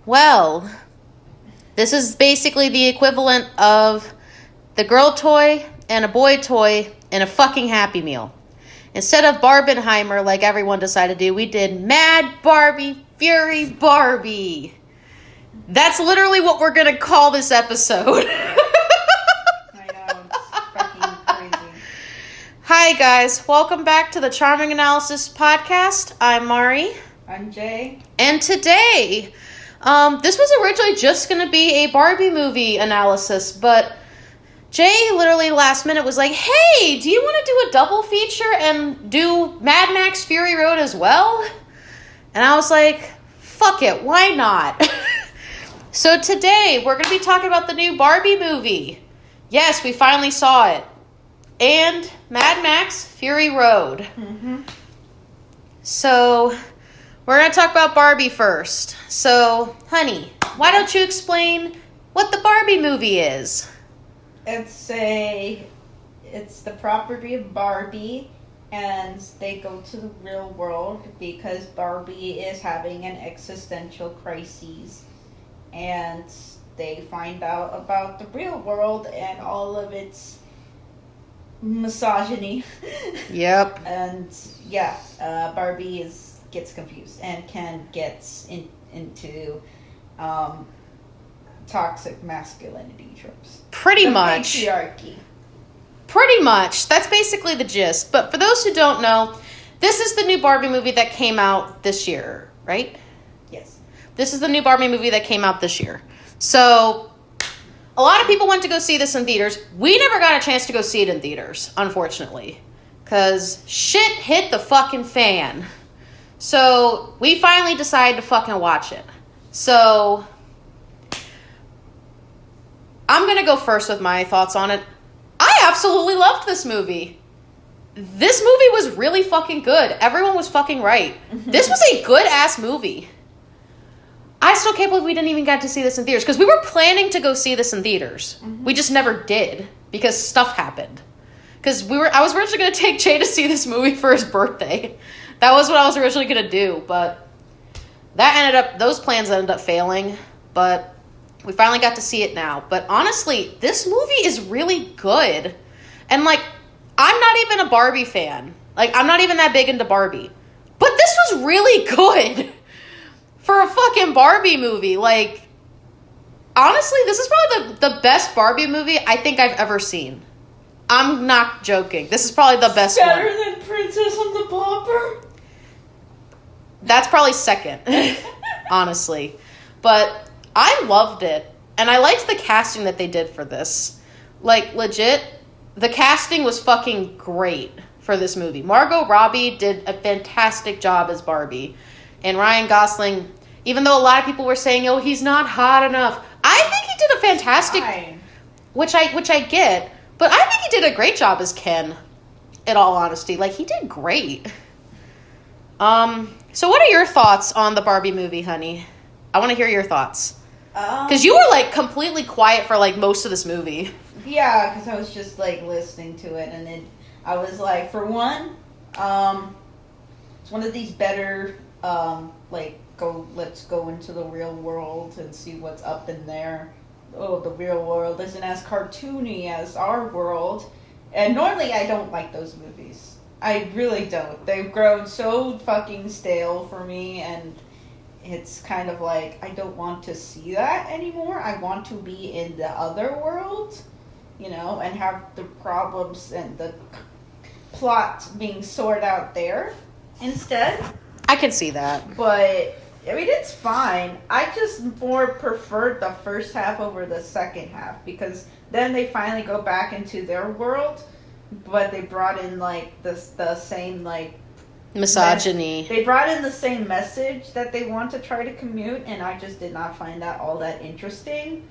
Well, this is basically the equivalent of the girl toy and a boy toy in a fucking Happy Meal. Instead of Barbenheimer, like everyone decided to do, we did Mad Barbie, Fury Barbie. That's literally what we're going to call this episode. I know, it's fucking crazy. Hi, guys. Welcome back to the CharmingAnalysis podcast. I'm Mari. I'm Jay. And today, this was originally just going to be a Barbie movie analysis, but Jay literally last minute was like, hey, do you want to do a double feature and do Mad Max Fury Road as well? And I was like, fuck it, why not? So today, we're going to be talking about the new Barbie movie. Yes, we finally saw it. And Mad Max Fury Road. Mm-hmm. So, we're going to talk about Barbie first. So, honey, why don't you explain what the Barbie movie is? It's the property of Barbie, and they go to the real world because Barbie is having an existential crisis. And they find out about the real world and all of its misogyny. Yep. And yeah, Barbie gets confused, and Ken gets into toxic masculinity tropes. Pretty much. Patriarchy. Pretty much. That's basically the gist. But for those who don't know, this is the new Barbie movie that came out this year, right? Yes. This is the new Barbie movie that came out this year. So, a lot of people went to go see this in theaters. We never got a chance to go see it in theaters, unfortunately. Because shit hit the fucking fan. So, we finally decided to fucking watch it. So, I'm going to go first with my thoughts on it. I absolutely loved this movie. This movie was really fucking good. Everyone was fucking right. This was a good-ass movie. I still can't believe we didn't even get to see this in theaters. Because we were planning to go see this in theaters. Mm-hmm. We just never did. Because stuff happened. Because I was originally going to take Jay to see this movie for his birthday. That was what I was originally going to do. But those plans ended up failing. But we finally got to see it now. But honestly, this movie is really good. And like, I'm not even a Barbie fan. Like, I'm not even that big into Barbie. But this was really good. For a fucking Barbie movie. Like, honestly, this is probably the best Barbie movie I think I've ever seen. I'm not joking. This is probably the best one. Better than Princess and the Pauper? That's probably second, honestly. But I loved it. And I liked the casting that they did for this. Like, legit, the casting was fucking great for this movie. Margot Robbie did a fantastic job as Barbie. And Ryan Gosling, even though a lot of people were saying, oh, he's not hot enough, I think he did a fantastic, which I get, but I think he did a great job as Ken, in all honesty. Like, he did great. So what are your thoughts on the Barbie movie, honey? I want to hear your thoughts. Because you were, like, completely quiet for, like, most of this movie. Yeah, because I was just, like, listening to it, and then I was like, for one, it's one of these better, let's go into the real world and see what's up in there. Oh, the real world isn't as cartoony as our world. And normally I don't like those movies. I really don't. They've grown so fucking stale for me, and it's kind of like, I don't want to see that anymore. I want to be in the other world, and have the problems and the plot being sorted out there instead. I can see that. But, I mean, it's fine. I just more preferred the first half over the second half, because then they finally go back into their world, but they brought in, like, the same, like... misogyny. They brought in the same message that they want to try to commute, and I just did not find that all that interesting.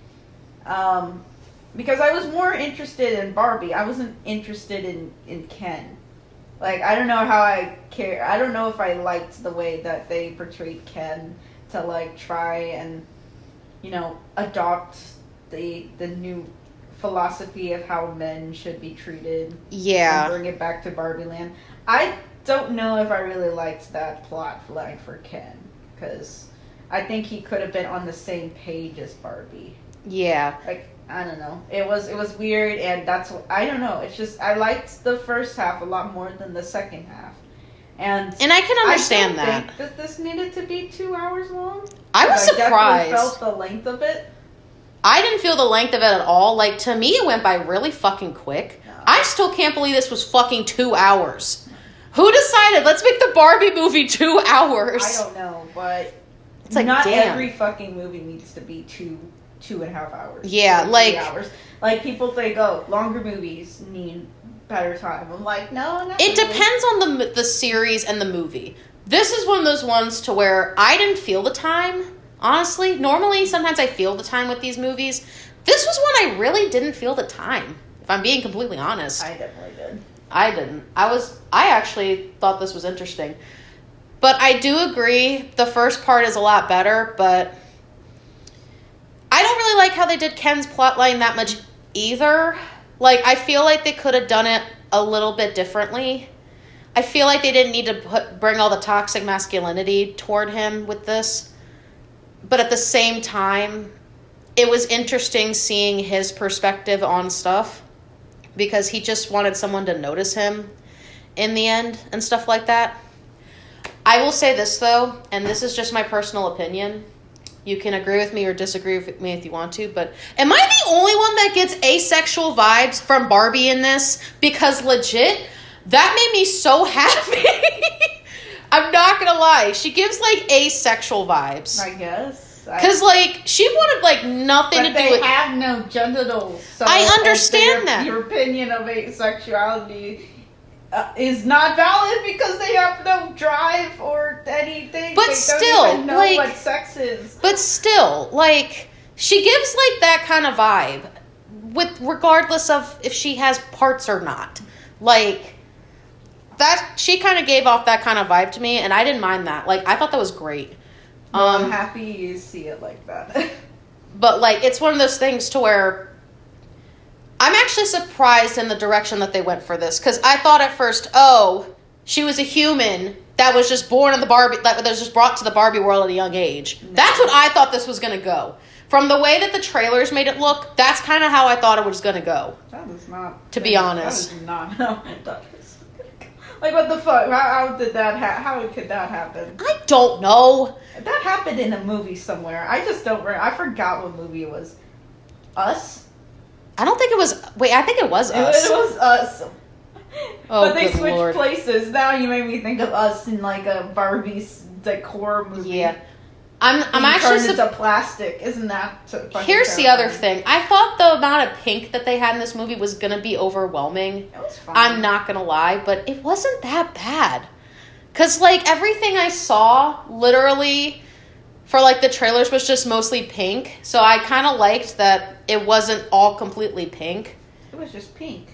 Because I was more interested in Barbie. I wasn't interested in Ken. Like, I don't know how I care. I don't know if I liked the way that they portrayed Ken to, like, try and, adopt the new philosophy of how men should be treated. Yeah. And bring it back to Barbie Land. I don't know if I really liked that plot line for Ken, because I think he could have been on the same page as Barbie. Yeah. Like, I don't know. It was weird, and that's what, I don't know. It's just, I liked the first half a lot more than the second half. And I can understand I that. think that this needed to be 2 hours long. I was surprised. I definitely felt the length of it. I didn't feel the length of it at all. Like, to me, it went by really fucking quick. No. I still can't believe this was fucking 2 hours. Who decided, let's make the Barbie movie 2 hours? I don't know, but it's like, not damn. Every fucking movie needs to be two and a half hours. Yeah, like 3 hours. Like, people think, oh, longer movies need better time. I'm like, no. It depends on the series and the movie. This is one of those ones to where I didn't feel the time, honestly. Normally, sometimes I feel the time with these movies. This was one I really didn't feel the time, if I'm being completely honest. I definitely did. I didn't. I actually thought this was interesting. But I do agree, the first part is a lot better, but I don't really like how they did Ken's plotline that much either. Like, I feel like they could have done it a little bit differently. I feel like they didn't need to bring all the toxic masculinity toward him with this. But at the same time, it was interesting seeing his perspective on stuff, because he just wanted someone to notice him in the end and stuff like that. I will say this, though, and this is just my personal opinion. You can agree with me or disagree with me if you want to, but am I the only one that gets asexual vibes from Barbie in this? Because legit, that made me so happy. I'm not gonna lie. She gives, like, asexual vibes. I guess. Because, like, she wanted, like, nothing to do with... But they have no genitals. So I understand that. Your opinion of asexuality is not valid because they have no drive or anything. But they still, don't even know like, what sex is. But still, like, she gives, like, that kind of vibe, with regardless of if she has parts or not. Like, that, she kind of gave off that kind of vibe to me, and I didn't mind that. Like, I thought that was great. I'm happy you see it like that. But, like, it's one of those things to where I'm actually surprised in the direction that they went for this, because I thought at first, oh, she was a human that was just born in the Barbie, that was just brought to the Barbie world at a young age. No. That's what I thought this was going to go. From the way that the trailers made it look, that's kind of how I thought it was going to go. That is not. To be honest. That is not how I thought it was going to go. Like, what the fuck? How did that how could that happen? I don't know. That happened in a movie somewhere. I just don't remember. I forgot what movie it was. Us? I don't think it was... Wait, I think it was Us. It was Us. Oh, but they good switched Lord. places. Now you made me think of Us in, like, a Barbie's, like, horror movie. Yeah. I'm actually... turned into plastic. Isn't that Here's the other thing. I thought the amount of pink that they had in this movie was going to be overwhelming. It was fine. I'm not going to lie, but it wasn't that bad. Because, like, everything I saw, literally, for, like, the trailers was just mostly pink. So I kind of liked that it wasn't all completely pink. It was just pink.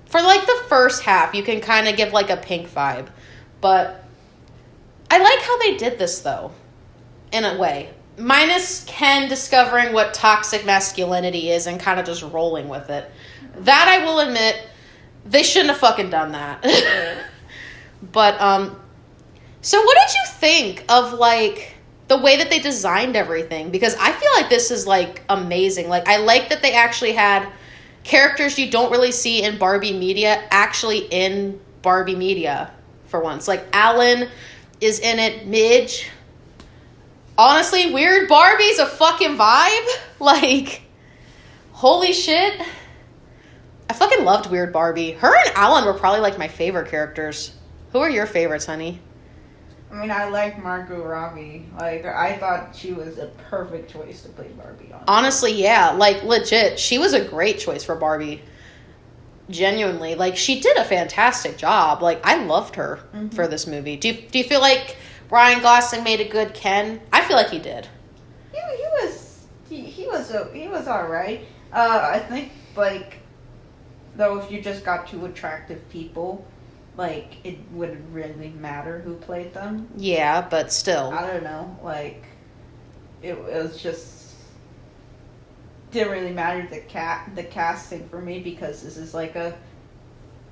For, like, the first half, you can kind of give, like, a pink vibe. But I like how they did this, though, in a way. Minus Ken discovering what toxic masculinity is and kind of just rolling with it. That, I will admit, they shouldn't have fucking done that. But, so what did you think of, like, the way that they designed everything? Because I feel like this is, like, amazing. Like, I like that they actually had characters you don't really see in Barbie media actually in Barbie media for once. Like, Alan is in it, Midge. Honestly, Weird Barbie's a fucking vibe. Like, holy shit. I fucking loved Weird Barbie. Her and Alan were probably, like, my favorite characters. Who are your favorites, honey? I mean, I like Margot Robbie. Like, I thought she was a perfect choice to play Barbie. Honestly, yeah. Like, legit, she was a great choice for Barbie. Genuinely. Like, she did a fantastic job. Like, I loved her for this movie. Do you feel like Ryan Gosling made a good Ken? I feel like he did. He was all right. I think, like, though, if you just got two attractive people, like, it wouldn't really matter who played them. Yeah, but still. I don't know. Like, it was just didn't really matter the casting for me, because this is like a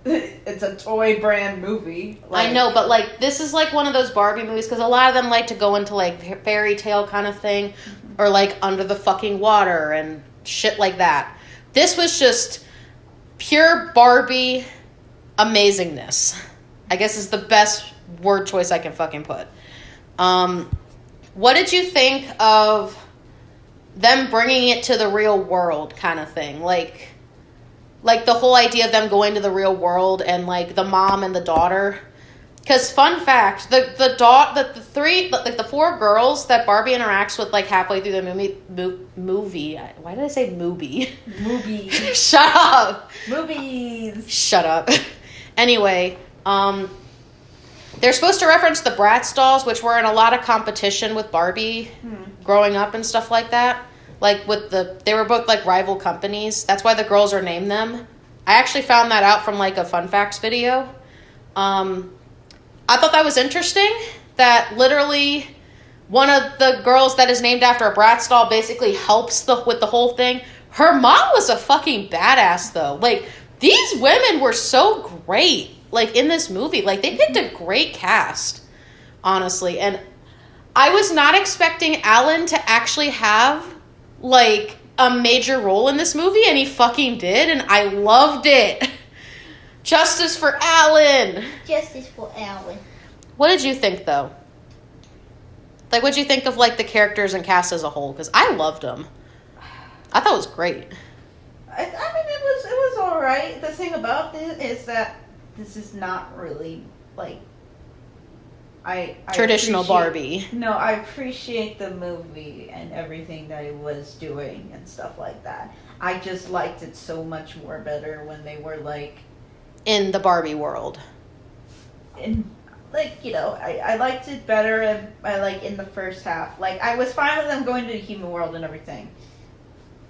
it's a toy brand movie. Like, I know, but like this is like one of those Barbie movies because a lot of them like to go into like fairy tale kind of thing, or like under the fucking water and shit like that. This was just pure Barbie amazingness. I guess is the best word choice I can fucking put. What did you think of them bringing it to the real world kind of thing? Like the whole idea of them going to the real world and like the mom and the daughter. Because fun fact, the four girls that Barbie interacts with like halfway through the movie. Why did I say movie? Movie. Shut up. Movies. Shut up. Anyway, they're supposed to reference the Bratz dolls, which were in a lot of competition with Barbie growing up and stuff like that. Like they were both like rival companies. That's why the girls are named them. I actually found that out from like a fun facts video. I thought that was interesting that literally one of the girls that is named after a Bratz doll basically helps with the whole thing. Her mom was a fucking badass though. Like these women were so great like in this movie. Like they picked a great cast, honestly. And I was not expecting Alan to actually have like a major role in this movie, and he fucking did, and I loved it. Justice for Alan. Justice for Alan. What did you think though? Like, what did you think of like the characters and cast as a whole? Because I loved them. I thought it was great. I mean, it was all right. The thing about this is that this is not really like I traditional Barbie. No, I appreciate the movie and everything that it was doing and stuff like that. I just liked it so much more better when they were like in the Barbie world. In like, you know, I liked it better and I like in the first half. Like I was fine with them going to the human world and everything.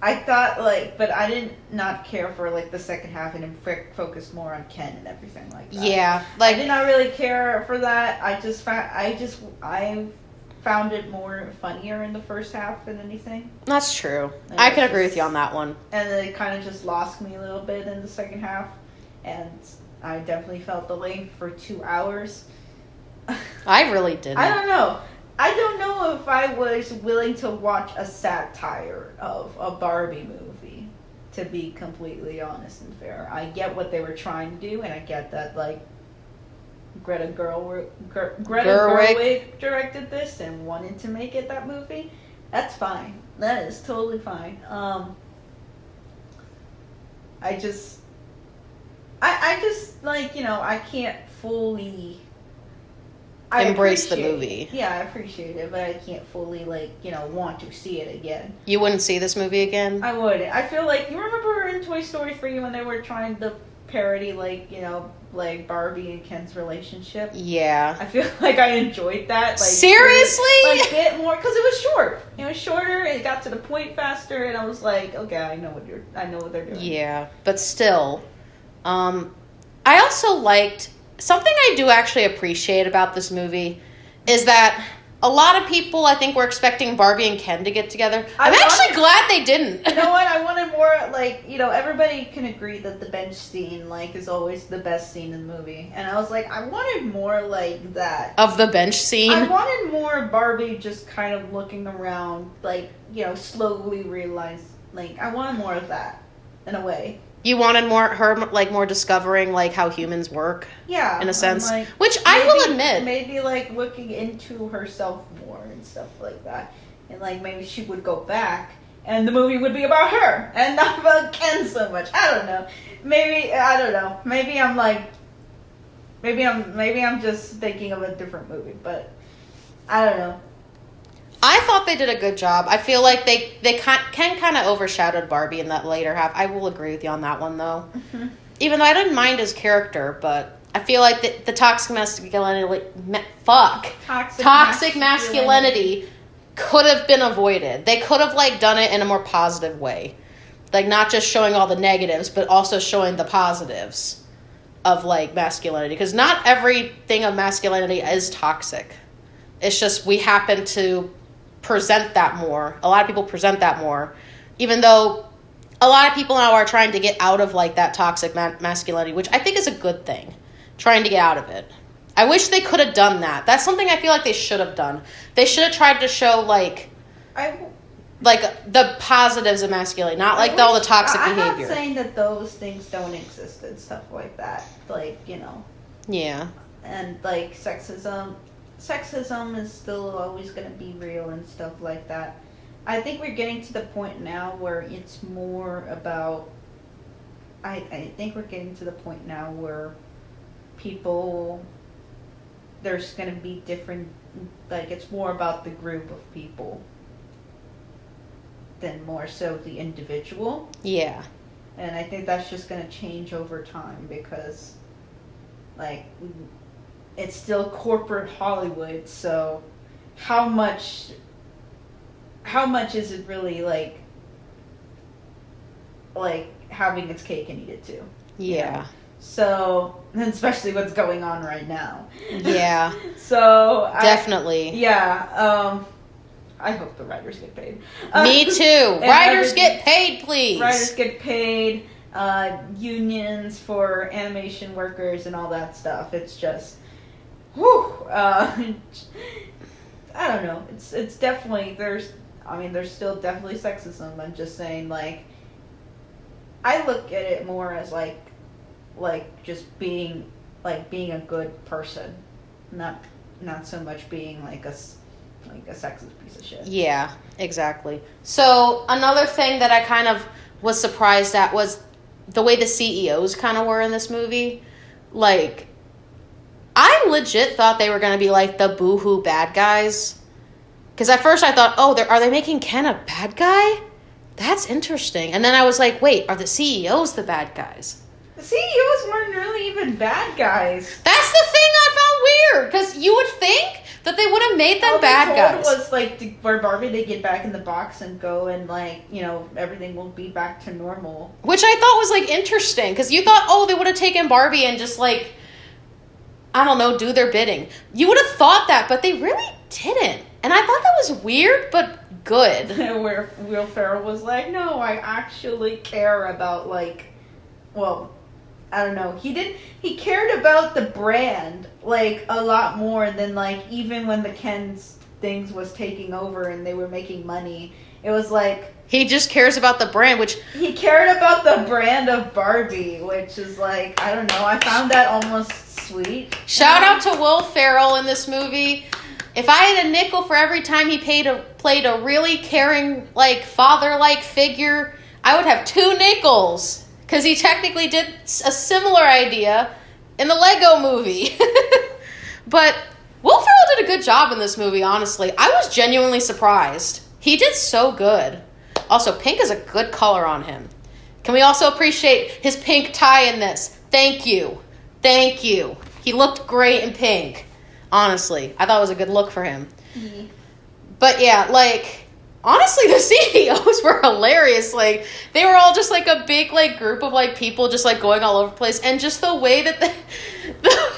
I thought like, but I did not care for like the second half and focused more on Ken and everything like that. Yeah, like I did not really care for that. I found it more funnier in the first half than anything. That's true. And I can agree with you on that one. And then it kind of just lost me a little bit in the second half, and I definitely felt the length for 2 hours. I really didn't. I don't know. I don't know if I was willing to watch a satire of a Barbie movie, to be completely honest and fair. I get what they were trying to do, and I get that, like, Greta Gerwig directed this and wanted to make it that movie. That's fine. That is totally fine. I just, like, you know, I can't fully embrace the movie. Yeah, I appreciate it, but I can't fully, like, you know, want to see it again. You wouldn't see this movie again? I would. I feel like, you remember in Toy Story 3 when they were trying to parody, like, you know, like Barbie and Ken's relationship? Yeah. I feel like I enjoyed that. Like, seriously? Like, bit more, because it was short. It was shorter, it got to the point faster, and I was like, okay, I know what they're doing. Yeah, but still, I also liked something I do actually appreciate about this movie is that a lot of people, I think, were expecting Barbie and Ken to get together. I'm actually glad they didn't. You know what? I wanted more, like, you know, everybody can agree that the bench scene, like, is always the best scene in the movie. And I was like, I wanted more like that. Of the bench scene? I wanted more Barbie just kind of looking around, like, you know, slowly realize, like, I wanted more of that, in a way. You wanted more discovering, like, how humans work? Yeah. In a sense. Like, which I will admit. Maybe, like, looking into herself more and stuff like that. And, like, maybe she would go back and the movie would be about her and not about Ken so much. I don't know. Maybe, I don't know. Maybe I'm, like, maybe I'm just thinking of a different movie, but I don't know. I thought they did a good job. I feel like they Ken kind of overshadowed Barbie in that later half. I will agree with you on that one, though. Mm-hmm. Even though I didn't mind his character, but I feel like the toxic masculinity... Toxic masculinity could have been avoided. They could have, like, done it in a more positive way. Like, not just showing all the negatives, but also showing the positives of, like, masculinity. Because not everything of masculinity is toxic. It's just we happen to present that more. A lot of people present that more. Even though a lot of people now are trying to get out of like that toxic masculinity, which I think is a good thing. Trying to get out of it. I wish they could have done that. That's something I feel like they should have done. They should have tried to show like the positives of masculinity, not like all the toxic behavior. I'm not saying that those things don't exist and stuff like that. Like, you know. Yeah. And like sexism is still always going to be real and stuff like that. I think we're getting to the point now where it's more about. I think we're getting to the point now where people. There's going to be different. Like, it's more about the group of people than more so the individual. Yeah. And I think that's just going to change over time because, like, it's still corporate Hollywood, so how much is it really like having its cake and eat it too? Yeah. You know? So, especially what's going on right now. Yeah. So definitely. I hope the writers get paid. Me too. Writers get paid, please. Writers get paid. Unions for animation workers and all that stuff. It's just, whew. I don't know. It's definitely there's still definitely sexism. I'm just saying, like, I look at it more as like just being a good person, not so much being like a sexist piece of shit. Yeah, exactly. So another thing that I kind of was surprised at was the way the CEOs kind of were in this movie. Like, I legit thought they were going to be like the boohoo bad guys. Because at first I thought, oh, are they making Ken a bad guy? That's interesting. And then I was like, wait, are the CEOs the bad guys? The CEOs weren't really even bad guys. That's the thing I found weird. Because you would think that they would have made them bad guys. All was like for Barbie to get back in the box and go and like, you know, everything will be back to normal. Which I thought was like interesting. Because you thought, oh, they would have taken Barbie and just like, I don't know, do their bidding. You would have thought that, but they really didn't. And I thought that was weird, but good. Where Will Ferrell was like, no, I actually care about like, well, I don't know. He cared about the brand like a lot more than like even when the Ken's things was taking over and they were making money. It was like he just cares about the brand, which he cared about the brand of Barbie, which is like, I don't know. I found that almost sweet. Shout out to Will Ferrell in this movie. If I had a nickel for every time he played a really caring, like, father-like figure, I would have 2 nickels. Because he technically did a similar idea in the Lego movie. But Will Ferrell did a good job in this movie, honestly. I was genuinely surprised. He did so good. Also, pink is a good color on him. Can we also appreciate his pink tie in this? Thank you. Thank you. He looked great in pink. Honestly, I thought it was a good look for him. Mm-hmm. But yeah, like, honestly, the CEOs were hilarious. Like, they were all just like a big like group of like people just like going all over the place, and just the way that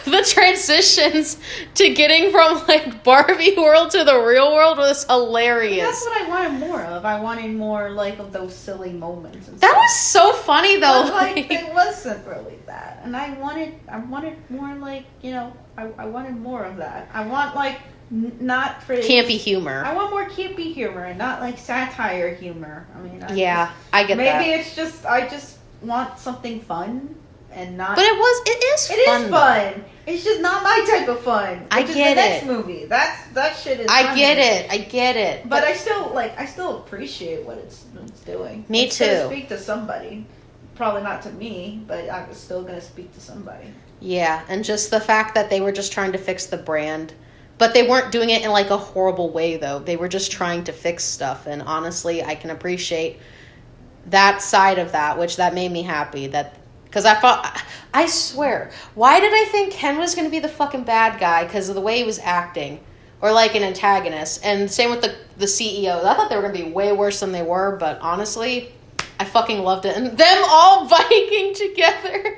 the transitions to getting from like Barbie world to the real world was hilarious. That's what I wanted more of. I wanted more like of those silly moments. And that stuff. was so funny though. But, like, it wasn't really that, and I wanted more like, you know, I wanted more of that. I want like not for campy humor. I want more campy humor and not like satire humor. I mean, I get maybe that. Maybe it's just I just want something fun and not. But it is fun. It is fun. Though. It's just not my type of fun. I get it. The next movie. That shit is. I get it. But I still appreciate what it's doing. Me it's too. Gonna speak to somebody. Probably not to me, but I'm still gonna speak to somebody. Yeah, and just the fact that they were just trying to fix the brand. But they weren't doing it in like a horrible way, though. They were just trying to fix stuff. And honestly, I can appreciate that side of that, which that made me happy. Because I swear, why did I think Ken was going to be the fucking bad guy? Because of the way he was acting. Or like an antagonist. And same with the CEOs. I thought they were going to be way worse than they were. But honestly, I fucking loved it. And them all biking together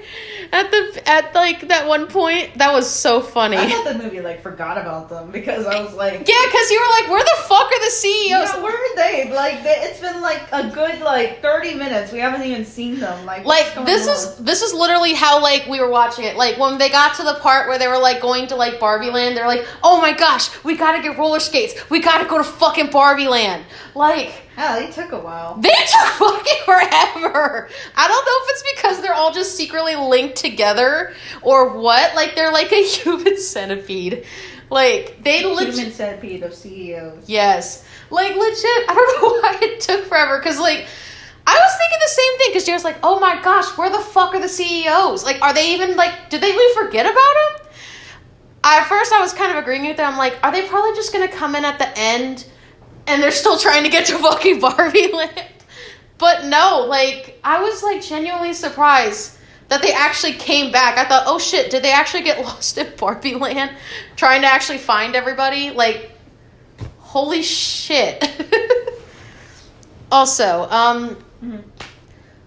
at like that one point, that was so funny. I thought the movie like forgot about them because I was like, yeah, because you were like, where the fuck are the CEOs? Yeah, where are they? Like, it's been like a good like 30 minutes. We haven't even seen them. Like this is literally how like we were watching it. Like when they got to the part where they were like going to like Barbie Land, they're like, oh my gosh, we gotta get roller skates. We gotta go to fucking Barbie Land. Like. Yeah, they took a while. They took fucking forever. I don't know if it's because they're all just secretly linked together or what. Like, they're like a human centipede. Like, Human centipede of CEOs. Yes. Like, legit, I don't know why it took forever. Because, like, I was thinking the same thing. Because Jared's like, oh my gosh, where the fuck are the CEOs? Like, are they even, like, did we forget about them? At first, I was kind of agreeing with them. I'm like, are they probably just going to come in at the end and they're still trying to get to fucking Barbie Land? But no, like, I was, like, genuinely surprised that they actually came back. I thought, oh shit, did they actually get lost in Barbie Land trying to actually find everybody? Like, holy shit. Also,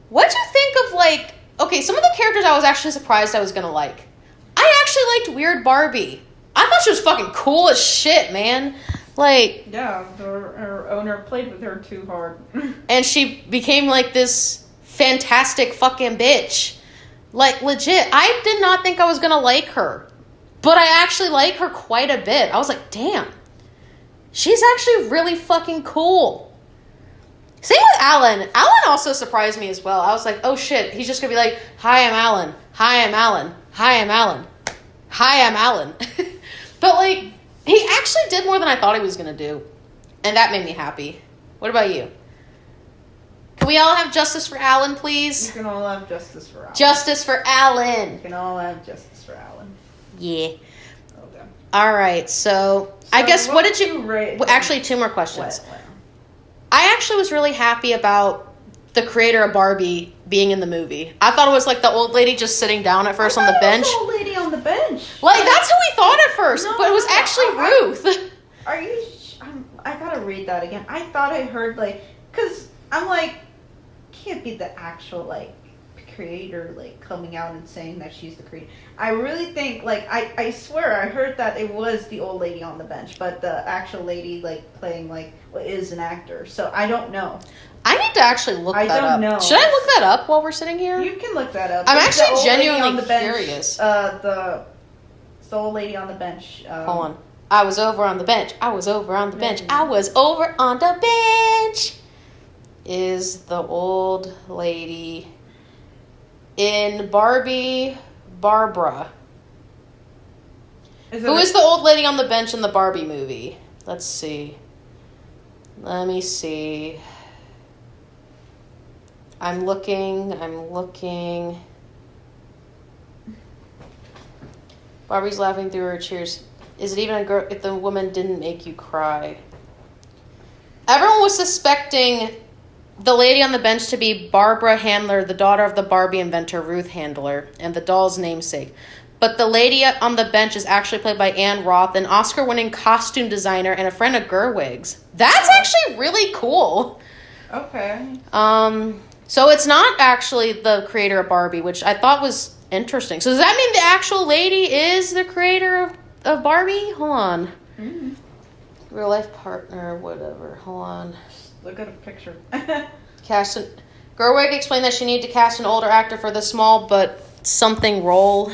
what'd you think of, like, okay, some of the characters I was actually surprised I was gonna like. I actually liked Weird Barbie. I thought she was fucking cool as shit, man. Like, yeah, her owner played with her too hard. And she became like this fantastic fucking bitch. Like, legit, I did not think I was gonna like her. But I actually like her quite a bit. I was like, damn. She's actually really fucking cool. Same with Alan. Alan also surprised me as well. I was like, oh shit, he's just gonna be like, hi, I'm Alan. Hi, I'm Alan. Hi, I'm Alan. Hi, I'm Alan. But like, he actually did more than I thought he was going to do. And that made me happy. What about you? Can we all have justice for Alan, please? You can all have justice for Alan. Justice for Alan. You can all have justice for Alan. Yeah. Okay. All right, so I guess what did you rate? Actually, two more questions. What? I actually was really happy about the creator of Barbie being in the movie. I thought it was like the old lady just sitting down at first on the bench. The old lady on the bench. Like, that's who we thought at first, but it was actually Ruth. Are you? I gotta read that again. I thought I heard like, cause I'm like, can't be the actual like creator like coming out and saying that she's the creator. I really think like I swear I heard that it was the old lady on the bench, but the actual lady like playing like is an actor. So I don't know. I need to actually look that up. I don't know. Should I look that up while we're sitting here? You can look that up. I'm actually genuinely curious. The old lady on the bench. Hold on. I was over on the bench. I was over on the bench. I was over on the bench. Is the old lady in Barbie Barbara? Who is the old lady on the bench in the Barbie movie? Let's see. Let me see. I'm looking. Barbie's laughing through her tears. Is it even a girl if the woman didn't make you cry? Everyone was suspecting the lady on the bench to be Barbara Handler, the daughter of the Barbie inventor Ruth Handler, and the doll's namesake. But the lady on the bench is actually played by Anne Roth, an Oscar-winning costume designer and a friend of Gerwig's. That's actually really cool. Okay. So it's not actually the creator of Barbie, which I thought was interesting. So does that mean the actual lady is the creator of Barbie? Hold on. Mm-hmm. Real life partner, whatever. Hold on. Look at a picture. Gerwig explained that she needed to cast an older actor for the small but something role.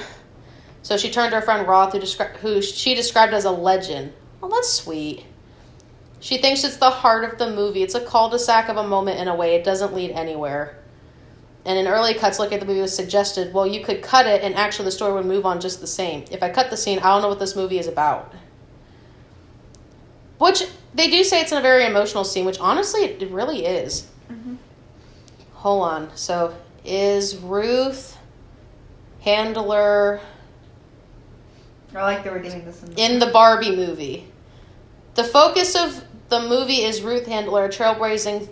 So she turned to her friend Roth, who she described as a legend. Oh, that's sweet. She thinks it's the heart of the movie. It's a cul-de-sac of a moment in a way. It doesn't lead anywhere. And in early cuts, looking at the movie, was suggested, well, you could cut it and actually the story would move on just the same. If I cut the scene, I don't know what this movie is about. Which, they do say it's in a very emotional scene, which honestly, it really is. Mm-hmm. Hold on. So, is Ruth Handler... I like that we're doing this in the Barbie movie. The focus of the movie is Ruth Handler, a trailblazing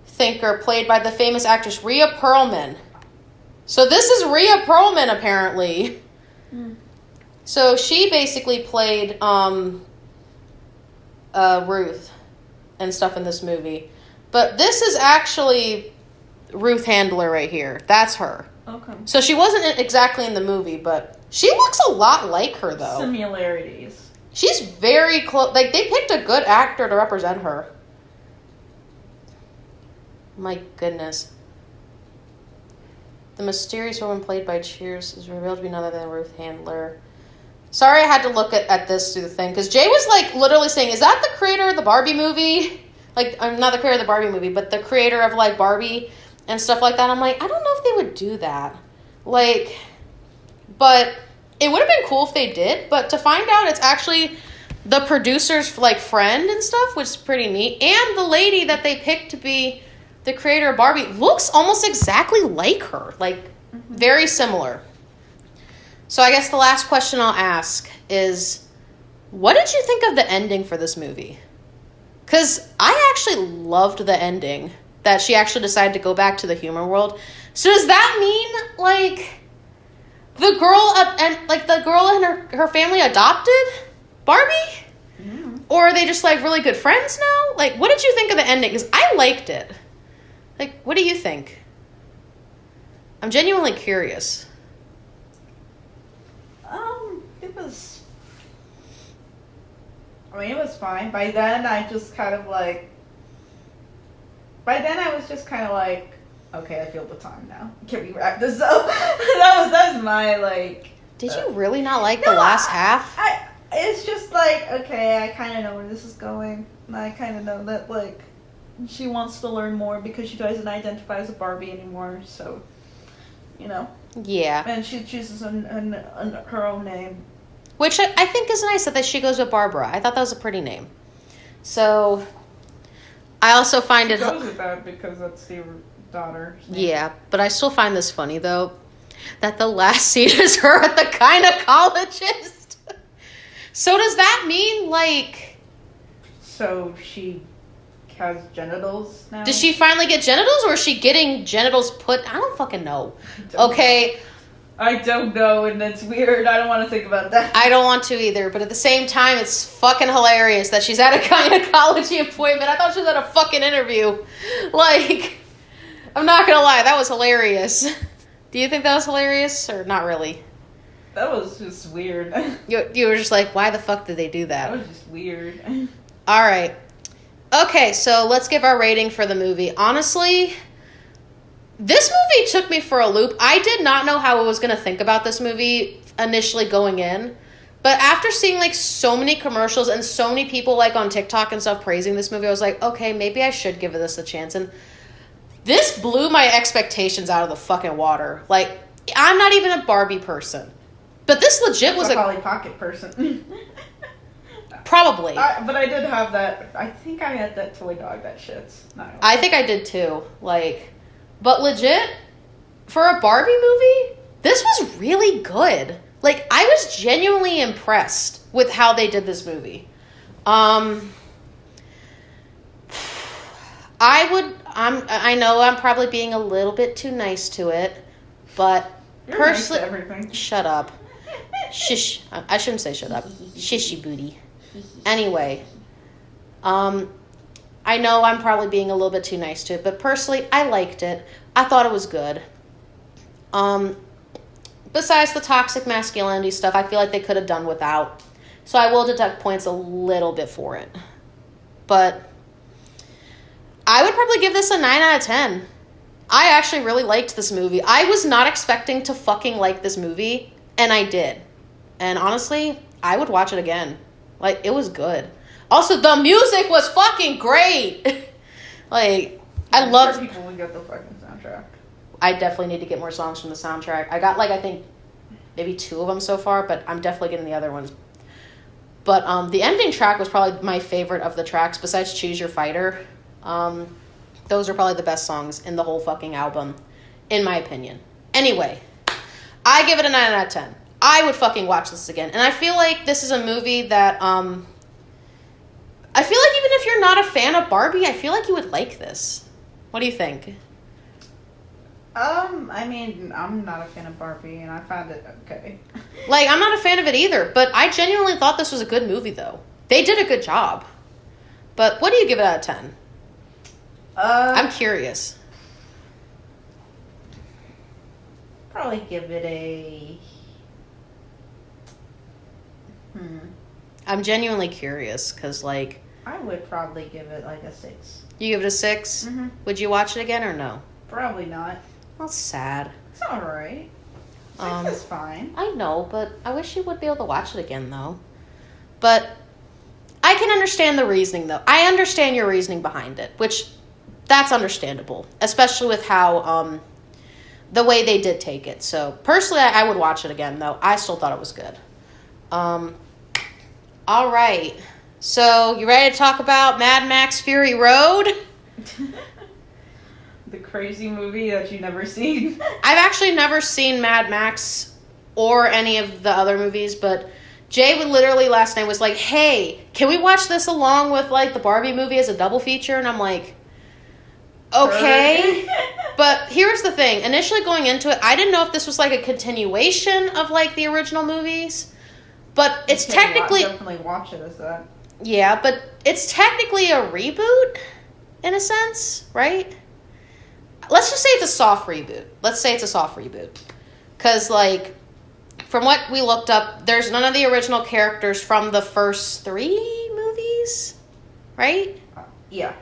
thinker played by the famous actress Rhea Perlman. So this is Rhea Perlman, apparently. Mm. So she basically played Ruth and stuff in this movie. But this is actually Ruth Handler right here. That's her. Okay. So she wasn't exactly in the movie, but she looks a lot like her, though. Similarities. She's very close. Like, they picked a good actor to represent her. My goodness. The mysterious woman played by Cheers is revealed to be none other than Ruth Handler. Sorry I had to look at this through the thing, because Jay was, like, literally saying, is that the creator of the Barbie movie? Like, I'm not the creator of the Barbie movie, but the creator of, like, Barbie and stuff like that. I'm like, I don't know if they would do that. Like, but it would have been cool if they did, but to find out it's actually the producer's, like, friend and stuff, which is pretty neat, and the lady that they picked to be the creator of Barbie looks almost exactly like her. Like, very similar. So I guess the last question I'll ask is, what did you think of the ending for this movie? Because I actually loved the ending, that she actually decided to go back to the human world. So does that mean, like, the girl and her family adopted Barbie? Mm. Or are they just, like, really good friends now? Like, what did you think of the ending? Because I liked it. Like, what do you think? I'm genuinely curious. It was... I mean, it was fine. By then, I just kind of, like... By then, I was just kind of like, okay, I feel the time now. Can we wrap this up? that was my, like... Did you really not like the last half? It's just like, okay, I kind of know where this is going. And I kind of know that, like, she wants to learn more because she doesn't identify as a Barbie anymore, so, you know. Yeah. And she chooses her own name. Which I think is nice that she goes with Barbara. I thought that was a pretty name. So, I also find it... She goes with that because that's your daughter. Yeah, but I still find this funny, though, that the last scene is her at the gynecologist. So does that mean, like... So she has genitals now? Does she finally get genitals, or is she getting genitals put... I don't fucking know. Okay. I don't know, and it's weird. I don't want to think about that. I don't want to either, but at the same time, it's fucking hilarious that she's at a gynecology appointment. I thought she was at a fucking interview. Like, I'm not gonna lie, that was hilarious. Do you think that was hilarious, or not really? That was just weird. You were just like, why the fuck did they do that? That was just weird. All right. Okay, so let's give our rating for the movie. Honestly, this movie took me for a loop. I did not know how I was going to think about this movie initially going in. But after seeing, like, so many commercials and so many people, like, on TikTok and stuff praising this movie, I was like, okay, maybe I should give this a chance. And this blew my expectations out of the fucking water. Like, I'm not even a Barbie person. But this legit was a Polly Pocket person. Probably. But I did have that. I think I had that toy dog that shits. I think I did too. Like, but legit, for a Barbie movie, this was really good. Like, I was genuinely impressed with how they did this movie. I know I'm probably being a little bit too nice to it, but You're personally, nice to everything. Shut up. Shish. I shouldn't say shut up. Shishy booty. Anyway, I know I'm probably being a little bit too nice to it, but personally, I liked it. I thought it was good. Besides the toxic masculinity stuff, I feel like they could have done without. So I will deduct points a little bit for it. But I would probably give this a 9 out of 10. I actually really liked this movie. I was not expecting to fucking like this movie, and I did. And honestly, I would watch it again. Like, it was good. Also, the music was fucking great. Like, I loved... people would get the fucking soundtrack. I definitely need to get more songs from the soundtrack. I got, like, I think maybe 2 of them so far, but I'm definitely getting the other ones. But the ending track was probably my favorite of the tracks, besides Choose Your Fighter. Those are probably the best songs in the whole fucking album, in my opinion. Anyway, I give it a 9 out of 10. I would fucking watch this again. And I feel like this is a movie that, I feel like even if you're not a fan of Barbie, I feel like you would like this. What do you think? I mean, I'm not a fan of Barbie, and I found it okay. Like, I'm not a fan of it either, but I genuinely thought this was a good movie, though. They did a good job. But what do you give it out of 10? I'm curious. probably give it a... I'm genuinely curious, because, like... I would probably give it, like, a 6. You give it a 6? Mm-hmm. Would you watch it again or no? Probably not. That's sad. It's alright. 6 is fine. I know, but I wish you would be able to watch it again, though. But I can understand the reasoning, though. I understand your reasoning behind it, which that's understandable, especially with how the way they did take it. So personally, I would watch it again, though. I still thought it was good. All right. So you ready to talk about Mad Max Fury Road? The crazy movie that you never seen. I've actually never seen Mad Max or any of the other movies, but Jay would literally last night was like, hey, can we watch this along with, like, the Barbie movie as a double feature? And I'm like, okay. But here's the thing. Initially going into it, I didn't know if this was, like, a continuation of, like, the original movies. But it's technically... definitely watch it as that. Yeah, but it's technically a reboot, in a sense, right? Let's just say it's a soft reboot. Because, like, from what we looked up, there's none of the original characters from the first 3 movies, right? Yeah.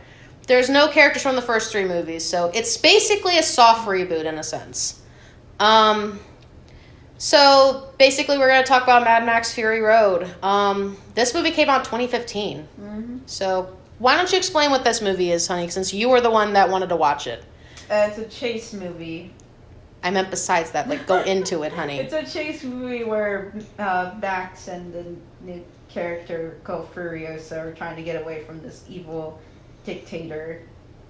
There's no characters from the first 3 movies, so it's basically a soft reboot, in a sense. So, basically, we're going to talk about Mad Max Fury Road. This movie came out in 2015. Mm-hmm. So, why don't you explain what this movie is, honey, since you were the one that wanted to watch it. It's a chase movie. I meant besides that, like, go into it, honey. It's a chase movie where Max and the new character called Furiosa are trying to get away from this evil dictator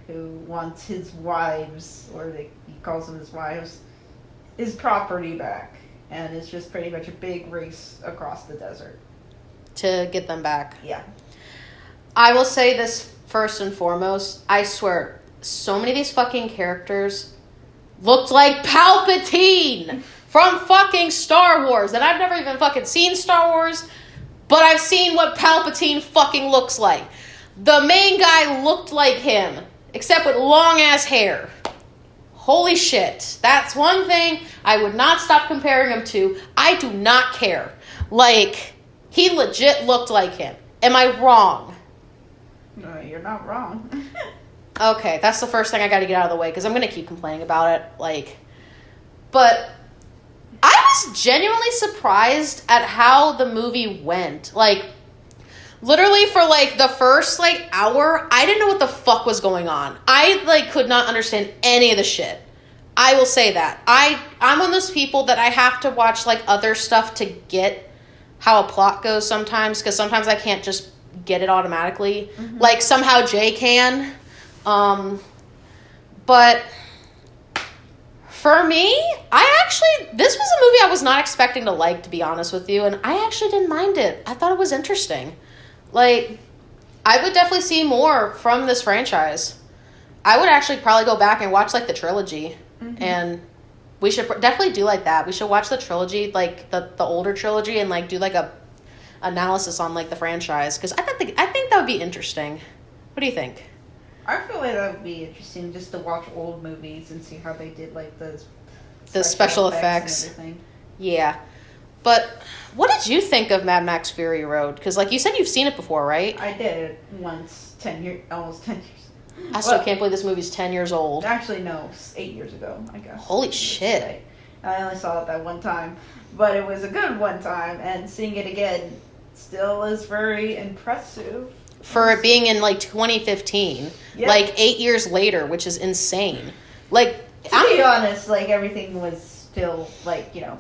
who wants his wives, or he calls them his wives, his property back. And it's just pretty much a big race across the desert. To get them back. Yeah. I will say this first and foremost. I swear, so many of these fucking characters looked like Palpatine from fucking Star Wars. And I've never even fucking seen Star Wars, but I've seen what Palpatine fucking looks like. The main guy looked like him, except with long-ass hair. Holy shit. That's one thing I would not stop comparing him to. I do not care. Like, he legit looked like him. Am I wrong? No, you're not wrong. Okay, that's the first thing I gotta get out of the way, because I'm gonna keep complaining about it. Like, but I was genuinely surprised at how the movie went. Like, literally for, like, the first, like, hour, I didn't know what the fuck was going on. I, like, could not understand any of the shit. I will say that. I'm one of those people that I have to watch, like, other stuff to get how a plot goes sometimes, because sometimes I can't just get it automatically. Mm-hmm. Like, somehow Jay can. But for me, this was a movie I was not expecting to like, to be honest with you, and I actually didn't mind it. I thought it was interesting. Like, I would definitely see more from this franchise. I would actually probably go back and watch, like, the trilogy. Mm-hmm. And we should definitely do, like, that. We should watch the trilogy, like, the older trilogy, and, like, do, like, a analysis on, like, the franchise. Because I think that would be interesting. What do you think? I feel like that would be interesting just to watch old movies and see how they did, like, the special effects. And everything. Yeah. But what did you think of Mad Max Fury Road? Because, like, you said you've seen it before, right? I did once, almost 10 years. I still can't believe this movie's 10 years old. Actually, no, 8 years ago, I guess. Holy shit. I only saw it that one time, but it was a good one time, and seeing it again still is very impressive. For it being in, like, 2015, yep. Like, 8 years later, which is insane. Like, to be honest, like, everything was still, like, you know,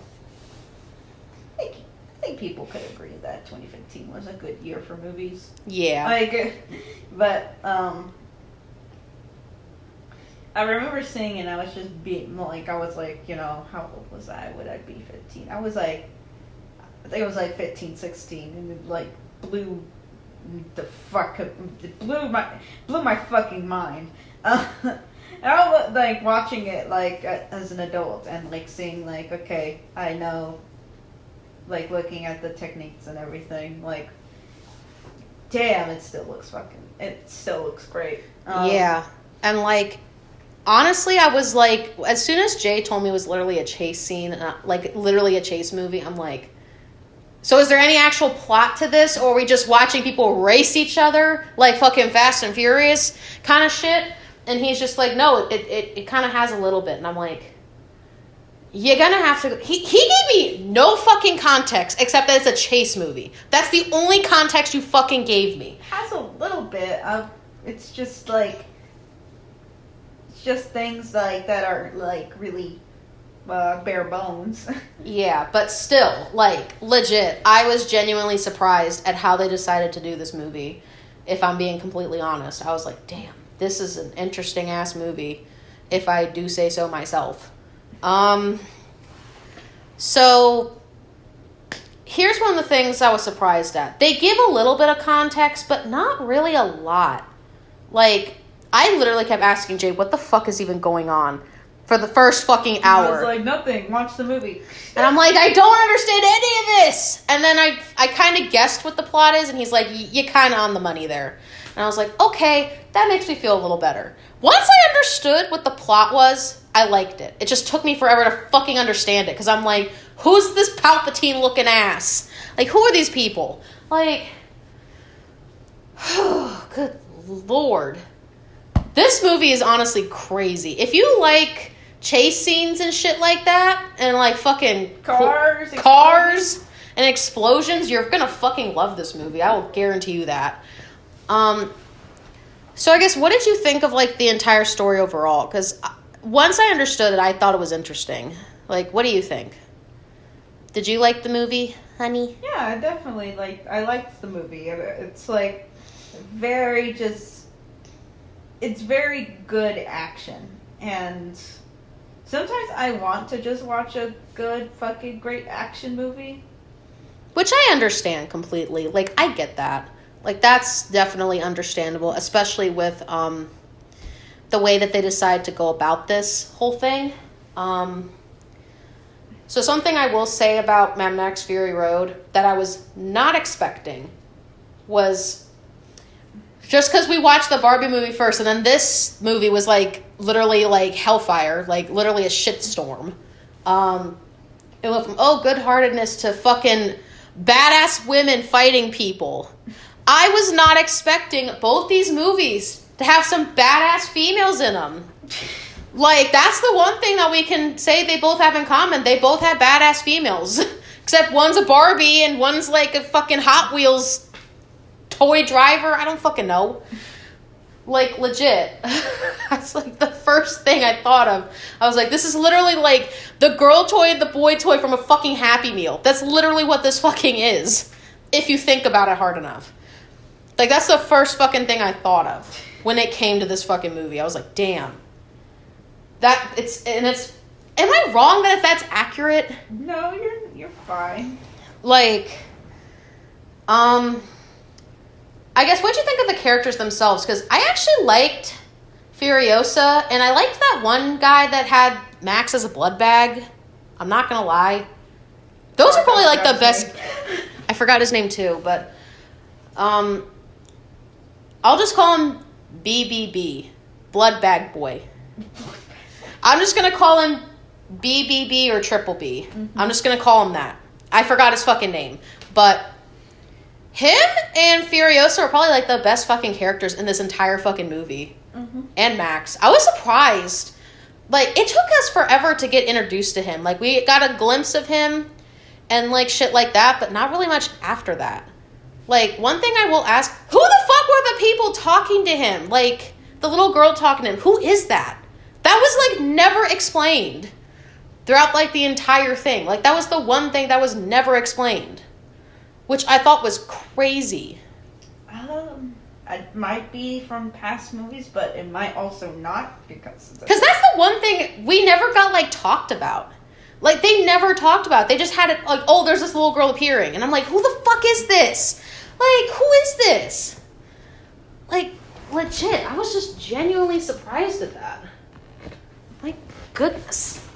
I think people could agree that 2015 was a good year for movies. Yeah. Like, but, I remember seeing it and I was just being, like, I was like, you know, how old was I? Would I be 15? I was like, I think it was like 15, 16, and it, like, blew my fucking mind. And I was, like, watching it, like, as an adult and, like, seeing, like, okay, I know, like, looking at the techniques and everything, like, damn, it still looks great. Yeah. And, like, honestly, I was like, as soon as Jay told me it was literally a chase scene, like literally a chase movie, I'm like, so is there any actual plot to this, or are we just watching people race each other like fucking Fast and Furious kind of shit? And he's just like, no, it kind of has a little bit. And I'm like, you're gonna have to... He gave me no fucking context except that it's a chase movie. That's the only context you fucking gave me. It has a little bit of... It's just like... It's just things like that are like really... bare bones. Yeah, but still, like, legit, I was genuinely surprised at how they decided to do this movie, if I'm being completely honest. I was like, damn, this is an interesting ass movie, if I do say so myself. So here's one of the things I was surprised at. They give a little bit of context, but not really a lot. Like, I literally kept asking Jay, what the fuck is even going on? For the first fucking hour. I was like, nothing. Watch the movie. And I'm like, I don't understand any of this. And then I kind of guessed what the plot is, and he's like, you're kind of on the money there. And I was like, okay, that makes me feel a little better. Once I understood what the plot was, I liked it. It just took me forever to fucking understand it, because I'm like, who's this Palpatine-looking ass? Like, who are these people? Like, good Lord. This movie is honestly crazy. If you like chase scenes and shit like that, and like fucking cars and explosions, you're gonna fucking love this movie. I will guarantee you that. So I guess, what did you think of like the entire story overall? Because once I understood it, I thought it was interesting. Like, what do you think? Did you like the movie, honey? Yeah, I definitely I liked the movie. It's like very just... It's very good action, and sometimes I want to just watch a good fucking great action movie. Which I understand completely. Like, I get that. Like, that's definitely understandable, especially with the way that they decide to go about this whole thing. So something I will say about Mad Max Fury Road that I was not expecting was... Just because we watched the Barbie movie first, and then this movie was, like, literally, like, hellfire. Like, literally a shitstorm. It went from, good-heartedness to fucking badass women fighting people. I was not expecting both these movies to have some badass females in them. Like, that's the one thing that we can say they both have in common. They both have badass females. Except one's a Barbie and one's, like, a fucking Hot Wheels toy driver. I don't fucking know. Like, legit. That's like the first thing I thought of. I was like, this is literally like the girl toy and the boy toy from a fucking Happy Meal. That's literally what this fucking is, if you think about it hard enough. Like, that's the first fucking thing I thought of when it came to this fucking movie. I was like, damn. Am I wrong that that's accurate? No, you're fine. Like, I guess, what'd you think of the characters themselves? Because I actually liked Furiosa, and I liked that one guy that had Max as a blood bag. I'm not gonna lie. Those are probably like the best. I forgot his name too, but I'll just call him BBB, Blood Bag Boy. I'm just gonna call him BBB or Triple B. Mm-hmm. I'm just gonna call him that. I forgot his fucking name, but him and Furiosa are probably like the best fucking characters in this entire fucking movie. Mm-hmm. And Max. I was surprised. Like, it took us forever to get introduced to him. Like, we got a glimpse of him and like shit like that, but not really much after that. Like, one thing I will ask, who the fuck were the people talking to him? Like, the little girl talking to him. Who is that? That was like never explained throughout like the entire thing. Like, that was the one thing that was never explained, which I thought was crazy. It might be from past movies, but it might also not, because that's the one thing we never got like talked about. Like, they never talked about it. They just had it like, oh, there's this little girl appearing, and I'm like, who the fuck is this? Like, who is this? Like, legit, I was just genuinely surprised at that. My goodness.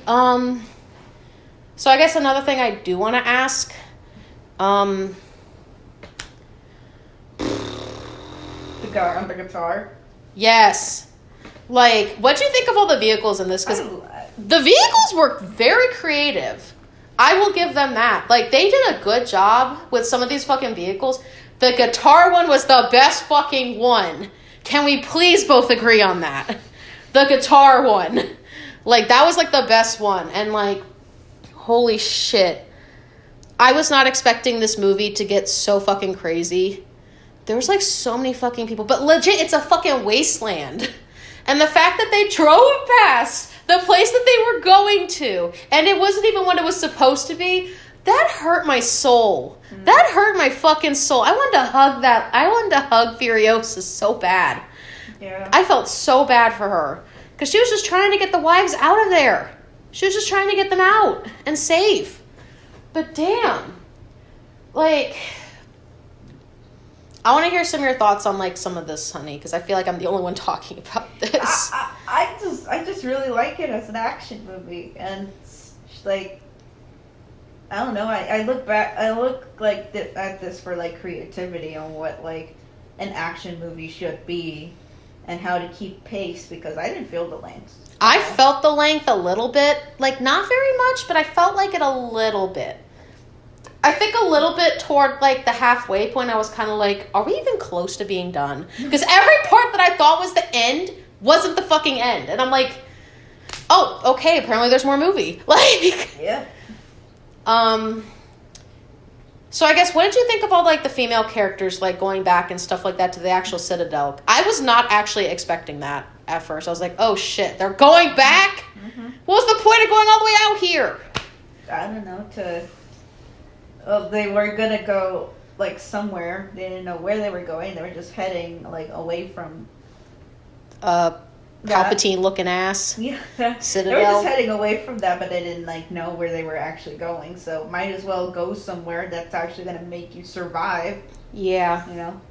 So I guess another thing I do want to ask, the guy on the guitar? Yes. Like, what'd you think of all the vehicles in this? Because the vehicles were very creative. I will give them that. Like, they did a good job with some of these fucking vehicles. The guitar one was the best fucking one. Can we please both agree on that? The guitar one. Like, that was, like, the best one. And, like, holy shit. I was not expecting this movie to get so fucking crazy. There was, like, so many fucking people. But legit, it's a fucking wasteland. And the fact that they drove past the place that they were going to, and it wasn't even what it was supposed to be, that hurt my soul. That hurt my fucking soul. I wanted to hug that. I wanted to hug Furiosa so bad. Yeah. I felt so bad for her. Because she was just trying to get the wives out of there. She was just trying to get them out and safe. But damn. Like, I want to hear some of your thoughts on, like, some of this, honey, because I feel like I'm the only one talking about this. I just really like it as an action movie, and like, I don't know. I look like at this for like creativity on what like an action movie should be, and how to keep pace, because I didn't feel the length. I felt the length a little bit, like not very much, but I felt like it a little bit. I think a little bit toward, like, the halfway point, I was kind of like, are we even close to being done? Because every part that I thought was the end wasn't the fucking end. And I'm like, oh, okay, apparently there's more movie. Like, yeah. So I guess, what did you think of all, like, the female characters, like, going back and stuff like that to the actual Citadel? I was not actually expecting that at first. I was like, oh, shit, they're going back? Mm-hmm. What was the point of going all the way out here? I don't know, they were gonna go, like, somewhere. They didn't know where they were going. They were just heading, like, away from... Palpatine-looking ass. Yeah. Citadel. They were just heading away from that, but they didn't, like, know where they were actually going. So, might as well go somewhere that's actually gonna make you survive. Yeah. You know?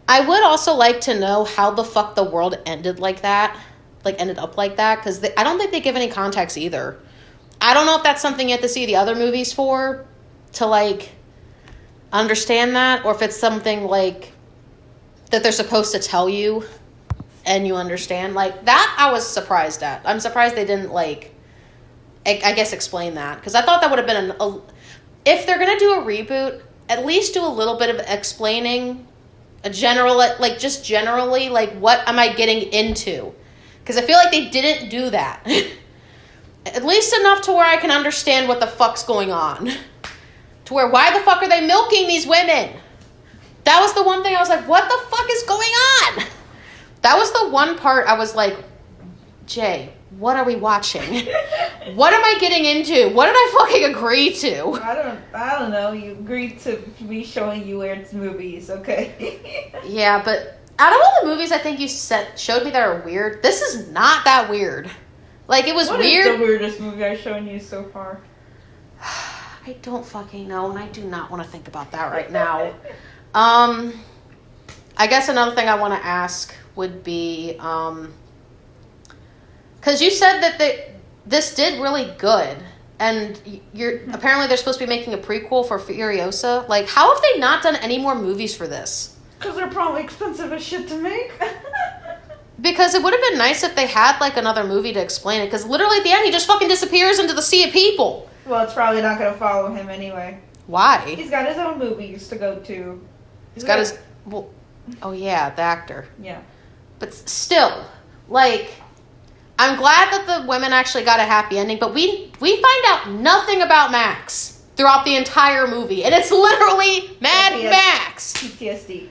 I would also like to know how the fuck the world ended like that. Like, ended up like that. Because I don't think they give any context either. I don't know if that's something you have to see the other movies for, to, like, understand that, or if it's something, like, that they're supposed to tell you and you understand. Like, that I was surprised at. I'm surprised they didn't, like, I guess explain that, because I thought that would have been if they're gonna do a reboot, at least do a little bit of explaining a general, like, just generally, like, what am I getting into, because I feel like they didn't do that. At least enough to where I can understand what the fuck's going on. To where, why the fuck are they milking these women? That was the one thing I was like, what the fuck is going on? That was the one part I was like, Jay, what are we watching? What am I getting into? What did I fucking agree to? I don't know. You agreed to me showing you weird movies, okay? Yeah, but out of all the movies I think you showed me that are weird, this is not that weird. Like, it was weird. What is the weirdest movie I've shown you so far? I don't fucking know, and I do not want to think about that right now. I guess another thing I want to ask would be, because you said that this did really good, and apparently they're supposed to be making a prequel for Furiosa. Like, how have they not done any more movies for this? Because they're probably expensive as shit to make. Because it would have been nice if they had, like, another movie to explain it, because literally at the end he just fucking disappears into the sea of people. Well, it's probably not going to follow him anyway. Why? He's got his own movies to go to. He's got his... Well, oh, yeah, the actor. Yeah. But still, like, I'm glad that the women actually got a happy ending, but we find out nothing about Max throughout the entire movie. And it's literally Mad Max. PTSD.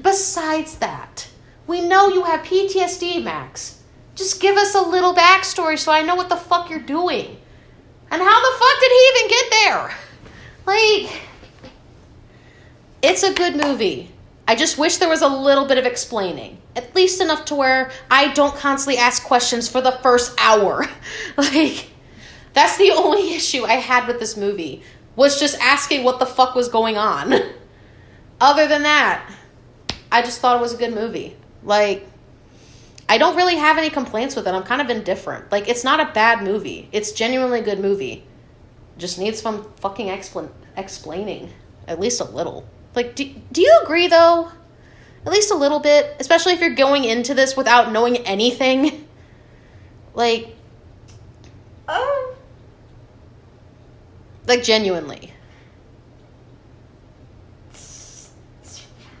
Besides that, we know you have PTSD, Max. Just give us a little backstory so I know what the fuck you're doing. And how the fuck did he even get there? Like, it's a good movie. I just wish there was a little bit of explaining. At least enough to where I don't constantly ask questions for the first hour. Like, that's the only issue I had with this movie. Was just asking what the fuck was going on. Other than that, I just thought it was a good movie. Like, I don't really have any complaints with it. I'm kind of indifferent. Like, it's not a bad movie. It's genuinely a good movie. Just needs some fucking explaining. At least a little. Like, do you agree, though? At least a little bit. Especially if you're going into this without knowing anything. Like, genuinely.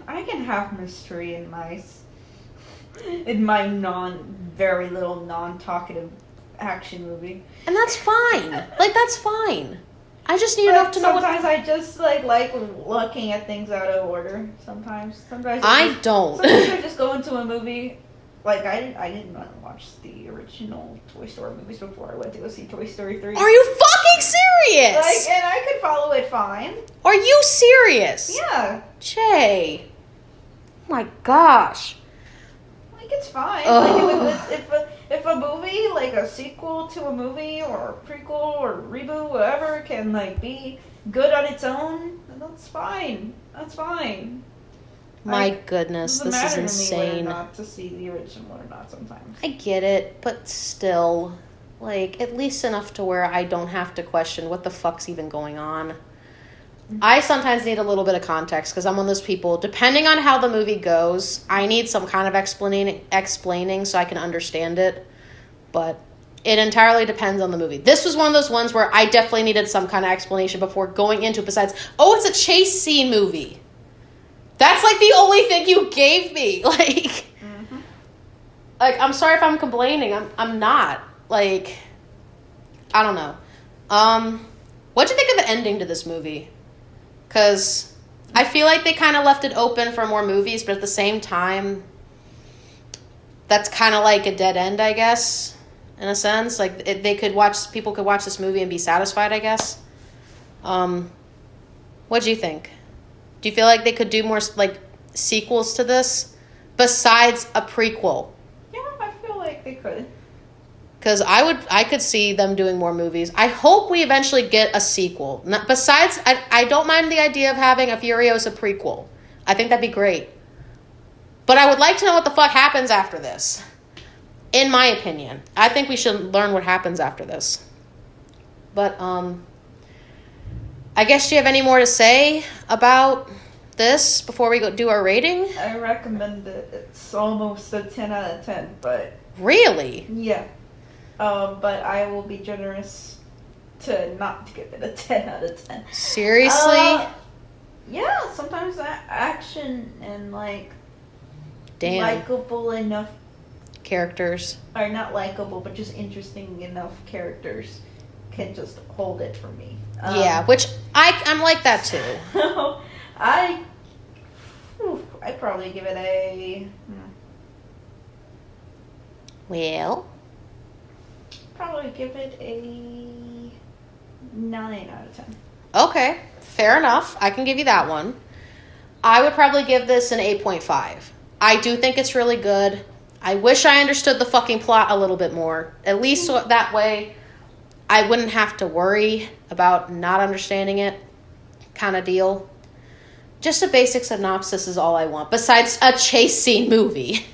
I can have mystery in my very little non-talkative action movie. And that's fine. Like, that's fine. I just need enough to know what... Sometimes I just, like looking at things out of order. Sometimes I don't. Sometimes I just go into a movie... Like, I didn't watch the original Toy Story movies before I went to go see Toy Story 3. Are you fucking serious? Like, and I could follow it fine. Are you serious? Yeah. Jay. Oh my gosh. Like, it's fine. Ugh. Like, if a movie, like a sequel to a movie or a prequel or reboot, whatever, can, like, be good on its own, then that's fine. That's fine. My goodness, this is insane. It doesn't matter to me whether or not to see the original or not sometimes. I get it, but still, like, at least enough to where I don't have to question what the fuck's even going on. Mm-hmm. I sometimes need a little bit of context because I'm one of those people, depending on how the movie goes, I need some kind of explaining so I can understand it. But it entirely depends on the movie. This was one of those ones where I definitely needed some kind of explanation before going into it besides, oh, it's a chase scene movie. That's, like, the only thing you gave me. Like, mm-hmm. Like, I'm sorry if I'm complaining. I'm not. Like, I don't know. What'd you think of the ending to this movie? Because I feel like they kind of left it open for more movies, but at the same time, that's kind of like a dead end, I guess, in a sense. Like, people could watch this movie and be satisfied, I guess. What'd you think? Do you feel like they could do more, like, sequels to this besides a prequel? Yeah, I feel like they could. Because I could see them doing more movies. I hope we eventually get a sequel. Besides, I don't mind the idea of having a Furiosa prequel. I think that'd be great. But I would like to know what the fuck happens after this. In my opinion. I think we should learn what happens after this. But, I guess, do you have any more to say about this before we do our rating? I recommend it. It's almost a 10 out of 10, but... Really? Yeah. But I will be generous to not give it a 10 out of 10. Seriously? Yeah, sometimes that action and, like... Damn. Likeable enough... characters. Or not likeable, but just interesting enough characters can just hold it for me. Yeah, which I'm like that too. I'd probably give it a... Well? Probably give it a 9 out of 10. Okay, fair enough. I can give you that one. I would probably give this an 8.5. I do think it's really good. I wish I understood the fucking plot a little bit more. At least so that way I wouldn't have to worry about not understanding it kind of deal. Just a basic synopsis is all I want, besides a chase scene movie.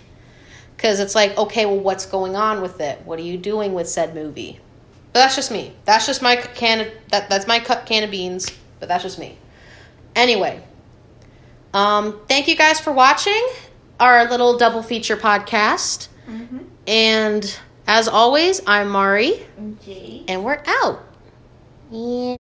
Because it's like, okay, well, what's going on with it? What are you doing with said movie? But that's just me. That's just my that's my can of beans, but that's just me. Anyway, thank you guys for watching our little double feature podcast. Mm-hmm. And as always, I'm Mari. G. And we're out. Yeah.